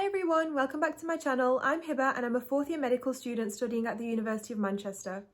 everyone, welcome back to my channel. I'm Hiba and I'm a fourth year medical student studying at the University of Manchester.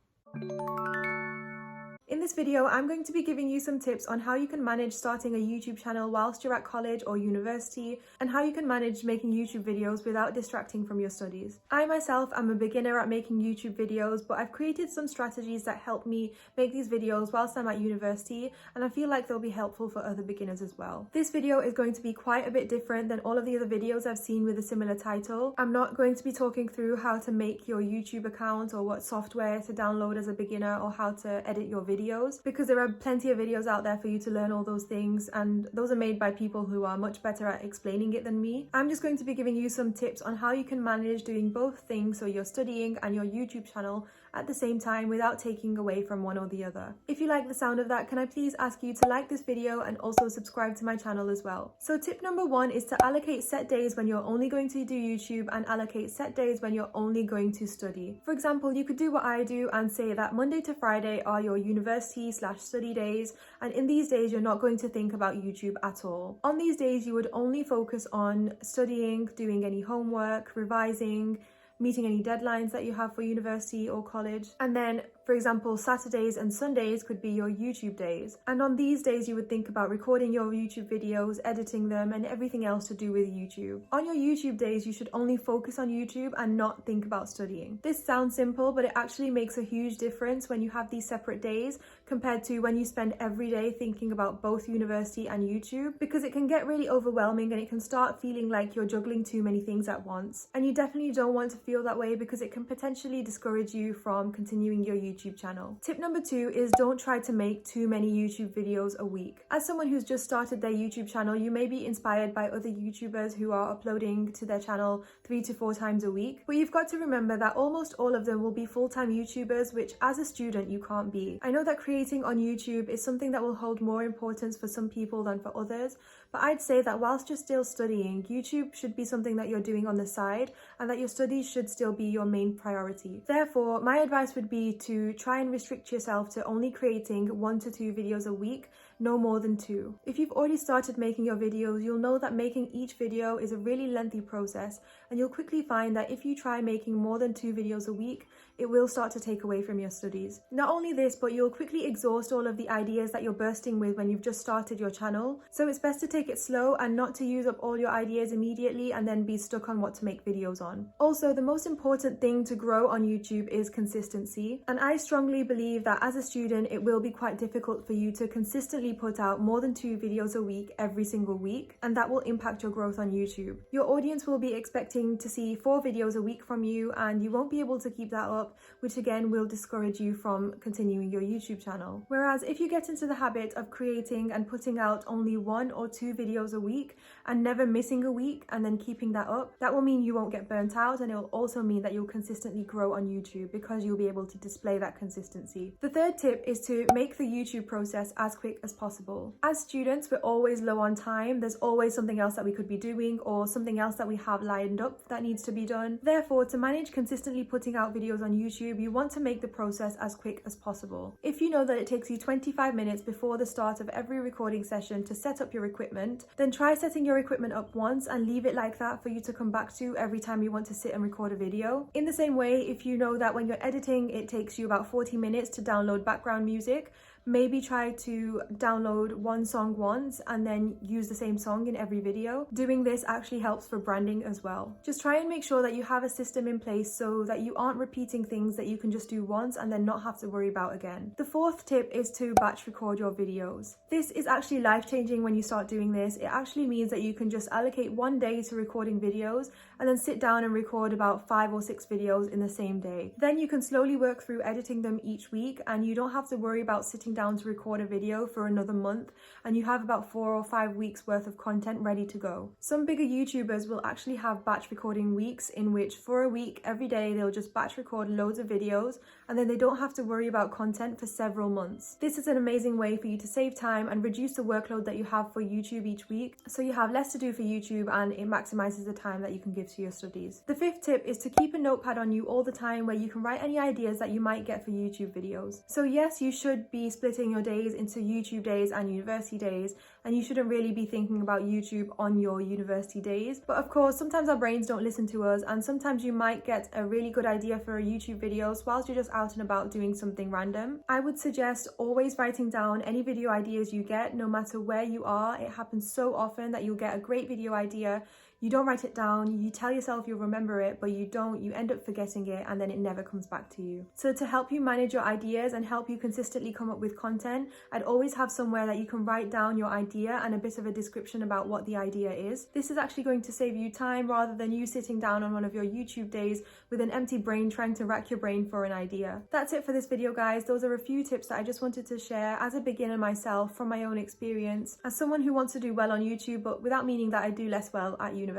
In this video, I'm going to be giving you some tips on how you can manage starting a YouTube channel whilst you're at college or university, and how you can manage making YouTube videos without distracting from your studies. I myself am a beginner at making YouTube videos, but I've created some strategies that help me make these videos whilst I'm at university, and I feel like they'll be helpful for other beginners as well. This video is going to be quite a bit different than all of the other videos I've seen with a similar title. I'm not going to be talking through how to make your YouTube account or what software to download as a beginner or how to edit your videos, because there are plenty of videos out there for you to learn all those things, and those are made by people who are much better at explaining it than me. I'm just going to be giving you some tips on how you can manage doing both things, so you're studying and your YouTube channel at the same time without taking away from one or the other. If you like the sound of that, can I please ask you to like this video and also subscribe to my channel as well. So tip number one is to allocate set days when you're only going to do YouTube and allocate set days when you're only going to study. For example, you could do what I do and say that Monday to Friday are your university/study days, and in these days you're not going to think about YouTube at all. On these days you would only focus on studying, doing any homework, revising, meeting any deadlines that you have for university or college. And then, for example, Saturdays and Sundays could be your YouTube days. And on these days you would think about recording your YouTube videos, editing them, and everything else to do with YouTube. On your YouTube days, you should only focus on YouTube and not think about studying. This sounds simple, but it actually makes a huge difference when you have these separate days compared to when you spend every day thinking about both university and YouTube, because it can get really overwhelming and it can start feeling like you're juggling too many things at once. And you definitely don't want to feel that way, because it can potentially discourage you from continuing your YouTube channel. Tip number two is don't try to make too many YouTube videos a week. As someone who's just started their YouTube channel, you may be inspired by other YouTubers who are uploading to their channel 3 to 4 times a week, but you've got to remember that almost all of them will be full-time YouTubers, which as a student you can't be. I know that creating on YouTube is something that will hold more importance for some people than for others, but I'd say that whilst you're still studying, YouTube should be something that you're doing on the side, and that your studies should still be your main priority. Therefore, my advice would be to try and restrict yourself to only creating 1 to 2 videos a week, no more than 2. If you've already started making your videos, you'll know that making each video is a really lengthy process, and you'll quickly find that if you try making more than 2 videos a week, it will start to take away from your studies. Not only this, but you'll quickly exhaust all of the ideas that you're bursting with when you've just started your channel. So it's best to take it slow and not to use up all your ideas immediately and then be stuck on what to make videos on. Also, the most important thing to grow on YouTube is consistency. And I strongly believe that as a student, it will be quite difficult for you to consistently put out more than 2 videos a week every single week, and that will impact your growth on YouTube. Your audience will be expecting to see 4 videos a week from you, and you won't be able to keep that up, which again will discourage you from continuing your YouTube channel. Whereas if you get into the habit of creating and putting out only 1 or 2 videos a week and never missing a week and then keeping that up, that will mean you won't get burnt out, and it will also mean that you'll consistently grow on YouTube because you'll be able to display that consistency. The third tip is to make the YouTube process as quick as possible. As students, we're always low on time. There's always something else that we could be doing or something else that we have lined up that needs to be done. Therefore, to manage consistently putting out videos on YouTube, you want to make the process as quick as possible. If you know that it takes you 25 minutes before the start of every recording session to set up your equipment, then try setting your equipment up once and leave it like that for you to come back to every time you want to sit and record a video. In the same way, if you know that when you're editing it takes you about 40 minutes to download background music, maybe try to download one song once and then use the same song in every video. Doing this actually helps for branding as well. Just try and make sure that you have a system in place so that you aren't repeating things that you can just do once and then not have to worry about again. The fourth tip is to batch record your videos. This is actually life-changing when you start doing this. It actually means that you can just allocate 1 day to recording videos and then sit down and record about 5 or 6 videos in the same day. Then you can slowly work through editing them each week, and you don't have to worry about sitting down to record a video for another month, and you have about 4 or 5 weeks worth of content ready to go. Some bigger YouTubers will actually have batch recording weeks in which for a week every day they'll just batch record loads of videos, and then they don't have to worry about content for several months. This is an amazing way for you to save time and reduce the workload that you have for YouTube each week, so you have less to do for YouTube and it maximizes the time that you can give to your studies. The fifth tip is to keep a notepad on you all the time where you can write any ideas that you might get for YouTube videos. So yes, you should be splitting your days into YouTube days and university days, and you shouldn't really be thinking about YouTube on your university days. But of course, sometimes our brains don't listen to us, and sometimes you might get a really good idea for a YouTube video whilst you're just out and about doing something random. I would suggest always writing down any video ideas you get, no matter where you are. It happens so often that you'll get a great video idea, you don't write it down, you tell yourself you'll remember it, but you don't, you end up forgetting it, and then it never comes back to you. So to help you manage your ideas and help you consistently come up with content, I'd always have somewhere that you can write down your idea and a bit of a description about what the idea is. This is actually going to save you time rather than you sitting down on one of your YouTube days with an empty brain trying to rack your brain for an idea. That's it for this video, guys. Those are a few tips that I just wanted to share as a beginner myself from my own experience, as someone who wants to do well on YouTube, but without meaning that I do less well at university.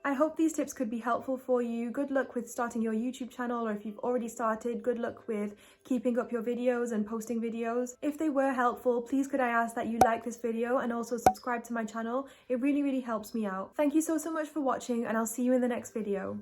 I hope these tips could be helpful for you. Good luck with starting your YouTube channel, or if you've already started, good luck with keeping up your videos and posting videos. If they were helpful, please could I ask that you like this video and also subscribe to my channel. It really helps me out. Thank you so much for watching, and I'll see you in the next video.